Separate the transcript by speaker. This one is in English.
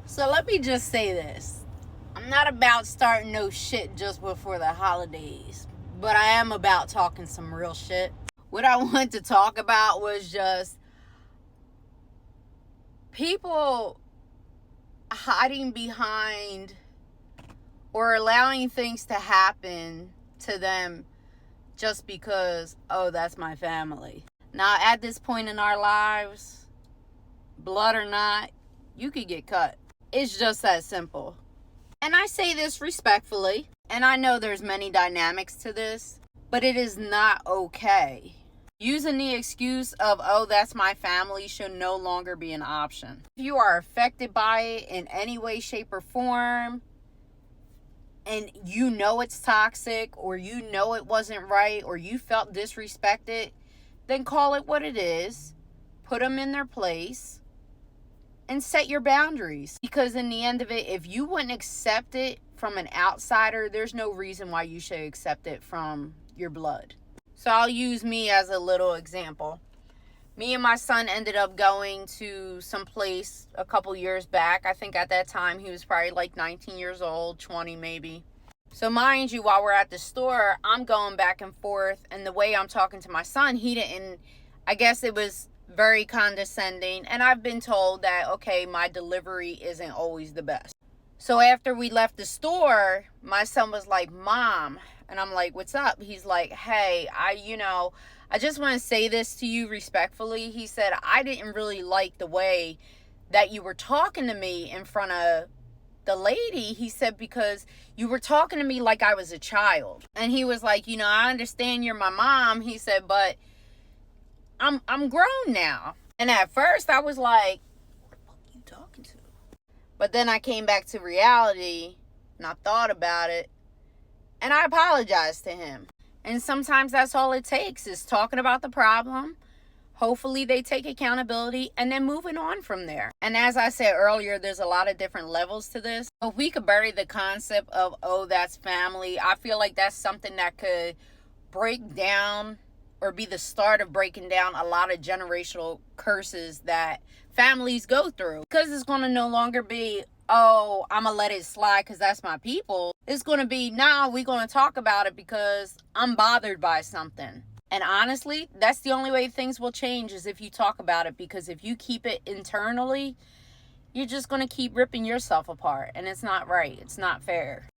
Speaker 1: So let me just say this. I'm not about starting no shit just before the holidays, but I am about talking some real shit. What I wanted to talk about was just people hiding behind or allowing things to happen to them just because, oh, that's my family. Now, at this point in our lives, blood or not, you could get cut. It's just that simple. And I say this respectfully, and I know there's many dynamics to this, but it is not okay. Using the excuse of, oh, that's my family should no longer be an option. If you are affected by it in any way, shape, or form, and you know it's toxic, or you know it wasn't right, or you felt disrespected, then call it what it is, put them in their place, and set your boundaries. Because in the end of it, if you wouldn't accept it from an outsider, there's no reason why you should accept it from your blood. So I'll use me as a little example. Me and my son ended up going to some place a couple years back. I think at that time he was probably like 19 years old, 20 maybe. So mind you, while we're at the store, I'm going back and forth. And the way I'm talking to my son, he didn't, I guess it was very condescending. And I've been told that, okay, my delivery isn't always the best. So after we left the store, my son was like, Mom. And I'm like, what's up? He's like, hey, I just want to say this to you respectfully. He said, I didn't really like the way that you were talking to me in front of the lady. He said, because you were talking to me like I was a child. And he was like, I understand you're my mom. He said, but I'm grown now. And at first I was like, what the fuck are you talking to? But then I came back to reality and I thought about it and I apologized to him. And sometimes that's all it takes, is talking about the problem. Hopefully they take accountability and then moving on from there. And as I said earlier, there's a lot of different levels to this. If we could bury the concept of, oh, that's family, I feel like that's something that could break down or be the start of breaking down a lot of generational curses that families go through. Because it's going to no longer be, oh, I'm going to let it slide because that's my people. It's going to be, nah, we're going to talk about it because I'm bothered by something. And honestly, that's the only way things will change, is if you talk about it. Because if you keep it internally, you're just going to keep ripping yourself apart. And it's not right. It's not fair.